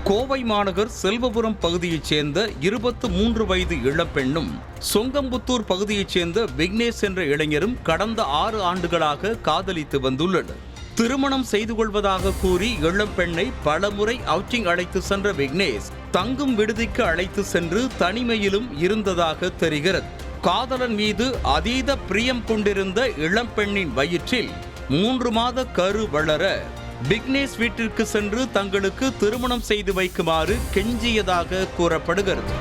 கோவை மாநகர் செல்வபுரம் பகுதியைச் சேர்ந்த 23 வயது இளம்பெண்ணும் சொங்கம்புத்தூர் பகுதியைச் சேர்ந்த விக்னேஷ் என்ற இளைஞரும் கடந்த 6 ஆண்டுகளாக காதலித்து வந்துள்ளனர். திருமணம் செய்து கொள்வதாக கூறி இளம்பெண்ணை பலமுறை அவுட்டிங் அழைத்து சென்ற விக்னேஷ் தங்கும் விடுதிக்கு அழைத்து சென்று தனிமையிலும் இருந்ததாக தெரிகிறது. காதலன் மீது அதீத பிரியம் கொண்டிருந்த இளம்பெண்ணின் வயிற்றில் 3 மாத கரு வளர விக்னேஷ் வீட்டிற்கு சென்று தங்களுக்கு திருமணம் செய்து வைக்குமாறு கெஞ்சியதாக கூறப்படுகிறது.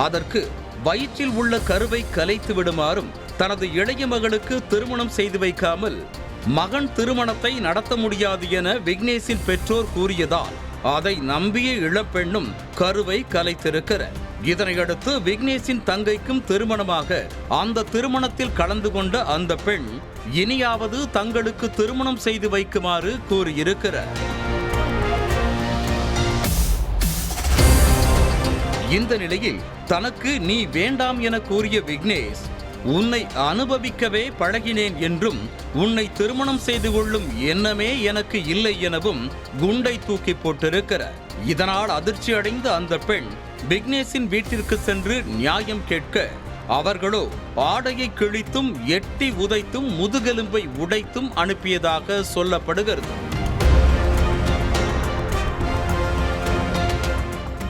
அதற்கு வயிற்றில் உள்ள கருவை கலைத்து விடுமாறும் தனது இளைய மகளுக்கு திருமணம் செய்து வைக்காமல் மகன் திருமணத்தை நடத்த முடியாது என விக்னேஷின் பெற்றோர் கூறியதால் அதை நம்பிய இளம்பெண்ணும் கருவை கலைத்திருக்கிறார். இதனையடுத்து விக்னேஷின் தங்கைக்கும் திருமணமாக அந்த திருமணத்தில் கலந்து கொண்ட அந்த பெண் இனியாவது தங்களுக்கு திருமணம் செய்து வைக்குமாறு கூறியிருக்கிறார். இந்த நிலையில் தனக்கு நீ வேண்டாம் என கூறிய விக்னேஷ் உன்னை அனுபவிக்கவே பழகினேன் என்றும் உன்னை திருமணம் செய்து கொள்ளும் எண்ணமே எனக்கு இல்லை எனவும் குண்டை தூக்கி போட்டிருக்கிறார். இதனால் அதிர்ச்சி அடைந்த அந்த பெண் விக்னேஷின் வீட்டிற்கு சென்று நியாயம் கேட்க அவர்களோ ஆடையை கிழித்தும் எட்டி உதைத்தும் முதுகெலும்பை உடைத்தும் அனுப்பியதாக சொல்லப்படுகிறது.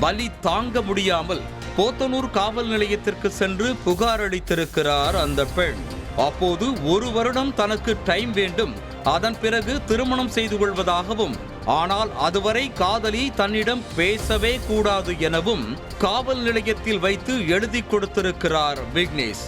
வலி தாங்க முடியாமல் போத்தனூர் காவல் நிலையத்திற்கு சென்று புகார் அளித்திருக்கிறார் அந்த பெண். அப்போது 1 வருடம் தனக்கு டைம் வேண்டும், அதன் பிறகு திருமணம் செய்து கொள்வதாகவும், ஆனால் அதுவரை காதலி தன்னிடம் பேசவே கூடாது எனவும் காவல் நிலையத்தில் வைத்து எழுதி கொடுத்திருக்கிறார் விக்னேஷ்.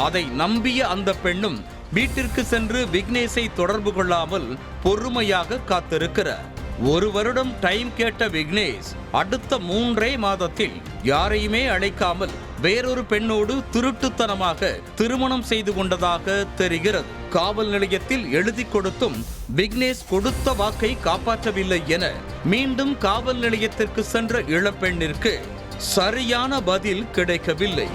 அதை நம்பிய அந்த பெண்ணும் வீட்டிற்கு சென்று விக்னேஷை தொடர்பு கொள்ளாமல் பொறுமையாக காத்திருக்கிறார். 1 வருடம் டைம் கேட்ட விக்னேஷ் அடுத்த 3 மாதத்தில் யாரையுமே அழைக்காமல் வேறொரு பெண்ணோடு திருட்டுத்தனமாக திருமணம் செய்து கொண்டதாக தெரிகிறது. காவல் நிலையத்தில் எழுதி கொடுத்தும் விக்னேஷ் கொடுத்த வாக்கை காப்பாற்றவில்லை என மீண்டும் காவல் நிலையத்திற்கு சென்ற இளம்பெண்ணிற்கு சரியான பதில் கிடைக்கவில்லை.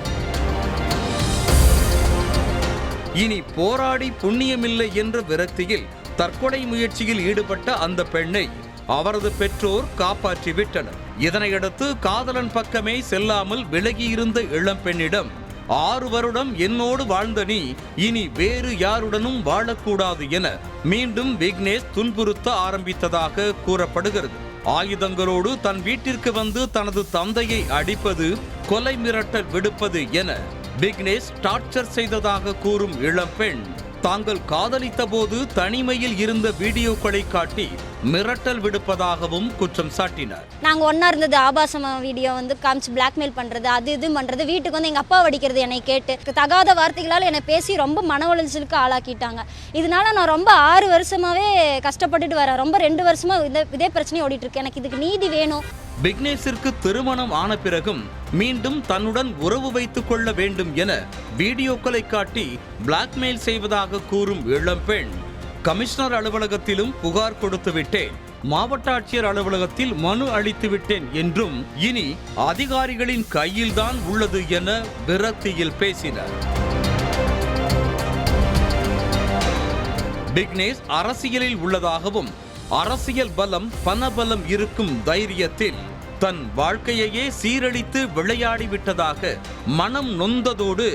இனி போராடி புண்ணியமில்லை என்ற விரக்தியில் தற்கொலை முயற்சியில் ஈடுபட்ட அந்த பெண்ணை அவரது பெற்றோர் காப்பாற்றிவிட்டனர். இதனையடுத்து காதலன் பக்கமே செல்லாமல் விலகியிருந்த இளம்பெண்ணிடம் 6 வருடம் என்னோடு வாழ்ந்த நீ இனி வேறு யாருடனும் வாழக்கூடாது என மீண்டும் விக்னேஷ் துன்புறுத்த ஆரம்பித்ததாக கூறப்படுகிறது. ஆயுதங்களோடு தன் வீட்டிற்கு வந்து தனது தந்தையை அடிப்பது, கொலை மிரட்டல் விடுப்பது என விக்னேஷ் டார்ச்சர் செய்ததாக கூறும் இளம்பெண் தாங்கள் காதலித்த போது தனிமையில் இருந்த வீடியோக்களை காட்டி மிரட்டல் விடுப்பதாகவும் குற்றம் சாட்டினார். நாங்க ஒன்னா இருந்தது ஆபாசமா வீடியோ காமிச்சு பிளாக்மெயில் பண்றது, அது இது பண்றது, வீட்டுக்கு எங்க அப்பா அடிக்கிறது என்னை கேட்டு தகாத வார்த்தைகளால் என்னை பேசி ரொம்ப மன உளைச்சலுக்கு ஆளாக்கிட்டாங்க. இதனால நான் ரொம்ப 6 வருஷமாவே கஷ்டப்பட்டுட்டு வரேன். ரொம்ப 2 வருஷமா இதே பிரச்சனை ஓடிட்டு இருக்கு. எனக்கு இதுக்கு நீதி வேணும். விக்னேஷிற்கு திருமணம் ஆன பிறகும் மீண்டும் தன்னுடன் உறவு வைத்துக் கொள்ள வேண்டும் என வீடியோக்களை காட்டி பிளாக்மெயில் செய்வதாக கூறும் இளம்பெண் கமிஷனர் அலுவலகத்திலும் புகார் கொடுத்து விட்டேன், மாவட்ட ஆட்சியர் அலுவலகத்தில் மனு அளித்து விட்டேன் என்றும் இனி அதிகாரிகளின் கையில்தான் உள்ளது என விரக்தியில் பேசினார். விக்னேஷ் அரசியலில் உள்ளதாகவும் அரசியல் பலம் பணபலம் இருக்கும் தைரியத்தில் தன் வாழ்க்கையையே சீரழித்து விளையாடிவிட்டதாக மனம் நொந்ததோடு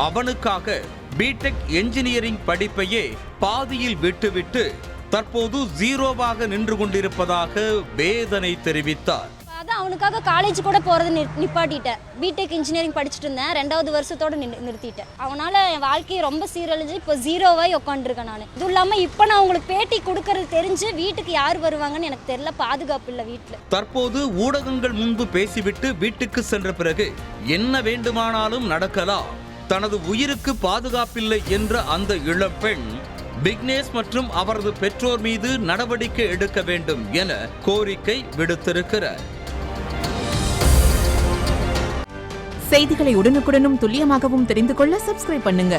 அவனுக்காக பிடெக் என்ஜினியரிங் படிப்பையே பாதியில் விட்டுவிட்டு தற்போது 0வாக நின்று கொண்டிருப்பதாக வேதனை தெரிவித்தார். அதான் அவனுக்காக காலேஜ் கூட போறது நிப்பாட்டிட்டேன். பிடெக் இன்ஜினியரிங் படிச்சுட்டு இருந்தேன், 2வது வருஷத்தோட நிறுத்திட்டேன். அவனால என் வாழ்க்கையை ரொம்ப சீரழிஞ்சு இப்போ 0வாய் உட்காந்துருக்கேன் நான். இதுவும் இல்லாமல் இப்போ நான் உங்களுக்கு பேட்டி கொடுக்கறது தெரிஞ்சு வீட்டுக்கு யார் வருவாங்கன்னு எனக்கு தெரியல, பாதுகாப்பு இல்லை வீட்டில். தற்போது ஊடகங்கள் முன்பு பேசிவிட்டு வீட்டுக்கு சென்ற பிறகு என்ன வேண்டுமானாலும் நடக்கலாம், தனது உயிருக்கு பாதுகாப்பில்லை என்ற அந்த இளம்பெண் விக்னேஷ் மற்றும் அவரது பெற்றோர் மீது நடவடிக்கை எடுக்க வேண்டும் என கோரிக்கை விடுத்திருக்கிறார். செய்திகளை உடனுக்குடனும் துல்லியமாகவும் தெரிந்து கொள்ள சப்ஸ்கிரைப் பண்ணுங்க.